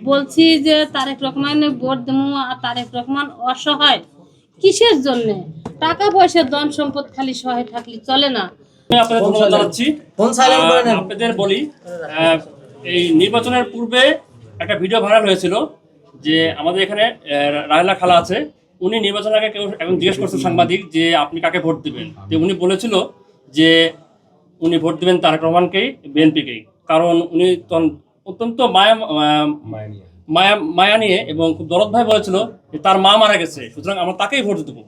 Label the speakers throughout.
Speaker 1: বলছি যে তারেক রহমানের ভোট দেবো, আর তারেক রহমান অসহায় কিসের জন্য? টাকা পয়সা ধন সম্পদ খালি সহায় থাকলে চলে না।
Speaker 2: আপনাদের ধন্যবাদ জানাচ্ছি। আপনাদের বলি, এই নির্বাচনের পূর্বে একটা ভিডিও ভাইরাল হয়েছিল যে আমাদের এখানে রাহেলা খালা আছে, উনি নির্বাচনের আগে কেউ এখন জিজ্ঞেস করছে সাংবাদিক যে আপনি কাকে ভোট দিবেন, যে উনি বলেছিল যে উনি ভোট দিবেন তারেক রহমানকেই, বিএনপিকেই। কারণ উনি অত্যন্ত মায়া নিয়ে এবং খুব দরদ ভাই বলেছিল যে তার মা মারা গেছে, সুতরাং আমরা তাকেই ভোট দেবো।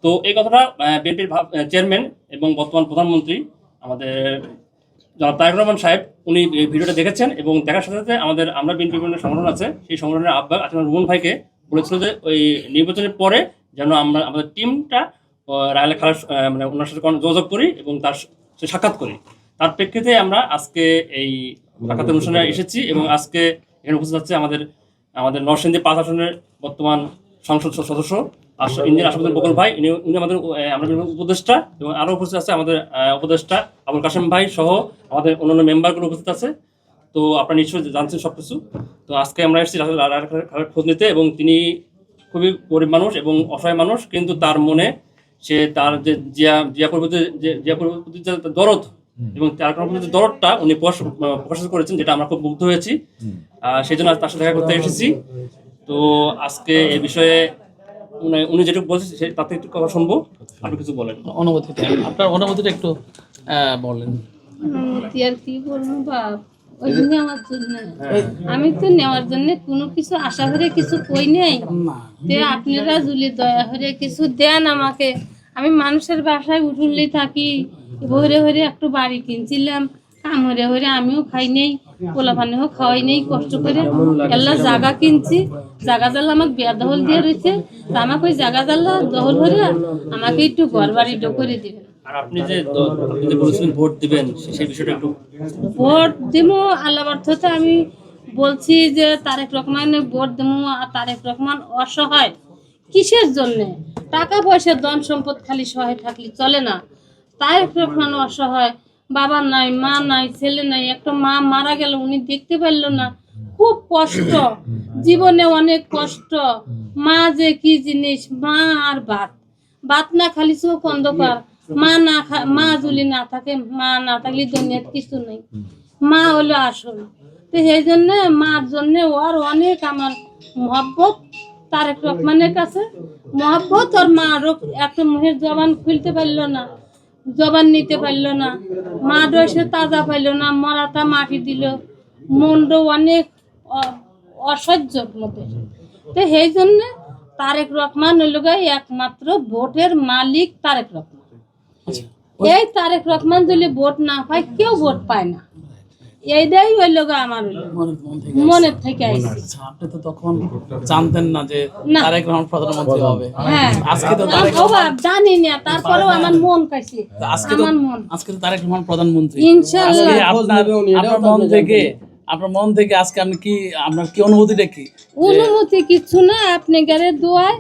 Speaker 2: তো এই কথাটা বিএনপির চেয়ারম্যান এবং বর্তমান প্রধানমন্ত্রী আমাদের তারেক রহমান সাহেব উনি ভিডিওটা দেখেছেন এবং দেখার সাথে সাথে আমরা বিএনপি সংগঠন আছে, সেই সংগঠনের আহ্বায়ক আচ্ছা রুমন ভাইকে বলেছিল যে ওই নির্বাচনের পরে যেন আমরা আমাদের টিমটা রাহেলা খালার মানে ওনার সাথে যোগাযোগ করি এবং তার সাক্ষাৎ করি। তার প্রেক্ষিতে আমরা আজকে এই সাক্ষাতের অনুষ্ঠানে এসেছি এবং আজকে এখানে উপস্থিত আছে আমাদের নরসিংদী 5 আসনের বর্তমান সংসদ সদস্য ইঞ্জিনিয়ার আশরাফুদ্দিন বকুল ভাই, উনি আমাদের উপদেষ্টা, এবং আরও উপস্থিত আছে আমাদের উপদেষ্টা আবুল কাশেম ভাই সহ আমাদের অন্যান্য মেম্বারগুলো উপস্থিত আছে। তো আপনারা নিশ্চয়ই জানছেন সব কিছু। তো আজকে আমরা এসেছি খোঁজ নিতে, এবং তিনি খুবই গরিব মানুষ এবং অসহায় মানুষ, কিন্তু তার মনে তার যে জিয়া পরবর্তী যে দরদ এবং তার পরবর্তী দরদটা উনি প্রকাশ করেছেন, যেটা আমরা খুব মুগ্ধ হয়েছি। সেই জন্য তার সাথে দেখা করতে এসেছি। তো আজকে এই বিষয়ে উনি যেটুকু বলছেন তাতে একটু কথা শুনবো। আপনি কিছু বলেন,
Speaker 3: অনুমতিটা, আপনার অনুমতিটা একটু বলেন।
Speaker 1: আর কি বলবো বাপ, ওই নেওয়ার জন্য আমি তো নেওয়ার জন্য কোনো কিছু আশা করে কিছু কই নেই। আপনারা যদি দয়া করে কিছু দেন আমাকে, আমি মানুষের বাসায় উঠুনলেই থাকি, ভরে ভরে একটু বাড়ি কিনছিলাম, কাম হরে হরে আমিও খাই নেই, পোলা পানিও খাওয়াই নেই, কষ্ট করে এল্লা জায়গা কিনছি। জায়গা জাল্লা আমাকে বিয়া দহল দিয়ে রয়েছে, তা আমাকে ওই জায়গা জাল্লা দহল হরে আমাকে একটু ঘর বাড়ি করে দিবেন।
Speaker 2: আর আপনি যে বলেছিলেন ভোট দিবেন, সেই বিষয়টা একটু।
Speaker 1: ভোট দিব আল্লাহ অর্থতে আমি বলছি যে তারেক রহমানের ভোট দেবো, আর তারেক রহমান অসহায় কিসের জন্য? টাকা পয়সা ধন সম্পদ খালি সহায় থাকলে চলে না। তারেক রহমান অসহায়, বাবা নাই, মা নাই, ছেলে নাই, একটা মা মারা গেল, উনি দেখতে পারলো না, খুব কষ্ট, জীবনে অনেক কষ্ট। মা যে কি জিনিস, মা আর ভাত না খালি চোখ অন্ধকার। মা যদি না থাকে, মা না থাকলে দুনিয়াতে কিছু নেই। মা হলো আসল। তো সেই জন্য মার জন্য ওর অনেক আমার মহব্বত তারেক রহমানের কাছে, মহব্বত। ওর মারও একটা মুখের জবান খুলতে পারলো না, জবান নিতে পারলো না, মা ডসে তাজা পাইল না, মরাটা মাটি দিল, মন্ড অনেক অসহ্যর মধ্যে। তো সেই জন্য তারেক রহমান হইল একমাত্র ভোটের মালিক তারেক রহমান। এই তারেক রহমান যদি ভোট না পায়, কেউ ভোট পায় না। এইটাই হইল আমার মনের থেকে আইছে।
Speaker 3: আপনি তো তখন জানতেন না যে তারেক রহমান প্রধানমন্ত্রী হবে।
Speaker 1: হ্যাঁ,
Speaker 3: আজকে তো
Speaker 1: জানি না, তারপরেও আমার মন কাছে।
Speaker 3: আজকে তো তারেক রহমান প্রধানমন্ত্রী,
Speaker 1: ইনশাআল্লাহ।
Speaker 3: আপনার মন থেকে আজকে আপনার কি অনুভূতিটা কি?
Speaker 1: অনুভূতি কিছু না, আপনাদের দোয়ায়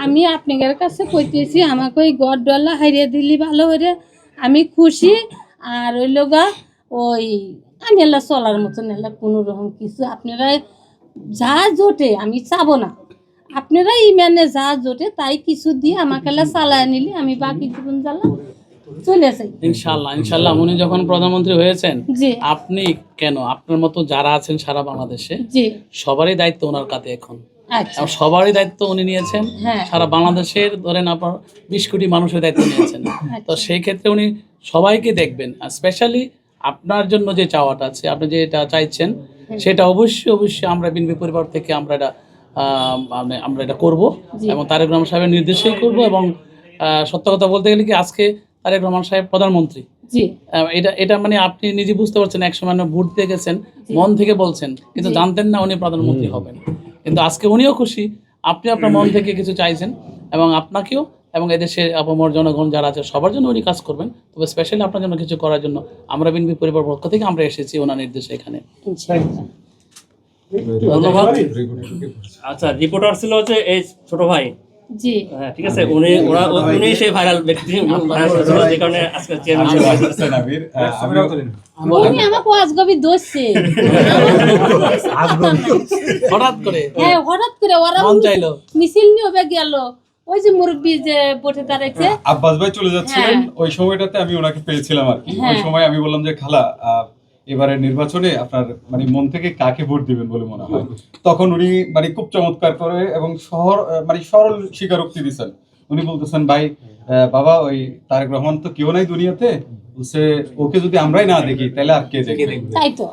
Speaker 1: আমি আপনাদের কাছে কইতেছি, আমাকে ওই গড় ডলা হারিয়ে দিলি ভালো করে আমি খুশি। আর ওই লোগা ওই আমি এলা চলার মতন এলা কোনো রকম কিছু আপনারা যা জোটে আমি চাবো না, আপনারা ইমানে যা জোটে তাই কিছু দিয়ে আমাকে এলা চালায় নিলে আমি বাকি জীবন জ্বালা চলে যাই
Speaker 3: ইনশাল্লাহ। ইনশাল্লাহ উনি যখন প্রধানমন্ত্রী হয়েছেন, আপনি কেন আপনার মতো যারা আছেন সারা বাংলাদেশে সবারই দায়িত্ব ওনার কাছে এখন। সবারই দায়িত্ব উনি নিয়েছেন, সারা বাংলাদেশের ধরেন আপনার 20 কোটি মানুষের দায়িত্ব নিয়েছেন। তো সেই ক্ষেত্রে উনি সবাইকে দেখবেন, স্পেশালি আপনার জন্য যে চাওয়াটা আছে, আপনি যেটা চাইছেন সেটা অবশ্যই আমরা বিএনপি পরিবার থেকে আমরা এটা করব এবং তারেক রহমান সাহেবের নির্দেশেই করব। এবং সত্য কথা বলতে গেলে কি, আজকে তারেক রহমান সাহেব প্রধানমন্ত্রী, এটা মানে আপনি নিজে বুঝতে পারছেন, একসময় ভোট দিয়ে গেছেন, মন থেকে বলছেন, কিন্তু জানতেন না উনি প্রধানমন্ত্রী হবেন। কিন্তু আজকে উনিও খুশি, আপনি আপনার মন থেকে কিছু চাইছেন, এবং আপনাকেও এবং এদেশের আপামর জনগণ যারা আছে সবার জন্য উনি কাজ করবেন। তবে স্পেশালি আপনার জন্য কিছু করার জন্য আমরা বিএনপি পরিবার পক্ষ থেকে আমরা এসেছি ওনার নির্দেশে এখানে।
Speaker 2: আচ্ছা, রিপোর্টার ছিল হচ্ছে এই ছোট ভাই,
Speaker 1: জি
Speaker 2: হ্যাঁ ঠিক আছে, উনি সেই ভাইরাল ব্যক্তি, ভাইরাল হয়েছিল, যে কারণে আজকে চেয়ারম্যান
Speaker 1: উনি আমাকে আজগবি দোষছে
Speaker 3: হঠাৎ করে
Speaker 1: হ্যাঁ হঠাৎ করে ওরা
Speaker 3: মন চাইলো।
Speaker 1: মিছিল নিয়ে গেল, ওই যে মুরব্বী যে বটে দাঁড়াইছে
Speaker 4: আব্বাস ভাই চলে যাচ্ছিলেন, ওই সময়টাতে আমি ওনাকে পেয়েছিলাম আর কি। ওই সময় আমি বললাম যে খালা, এবারে নির্বাচনে আপনার মানে মন থেকে কাকে ভোট দিবেন বলে মনে হয়? তখন উনি মানে খুব চমৎকার করে এবং মানে সরল স্বীকারোক্তি দিচ্ছেন। উনি বলতেছেন, ভাই বাবা, ওই তারেক রহমান তো কেউ নাই দুনিয়াতে, ওকে যদি আমরাই না দেখি তাহলে আর কে দেখবে?
Speaker 1: তাই তো।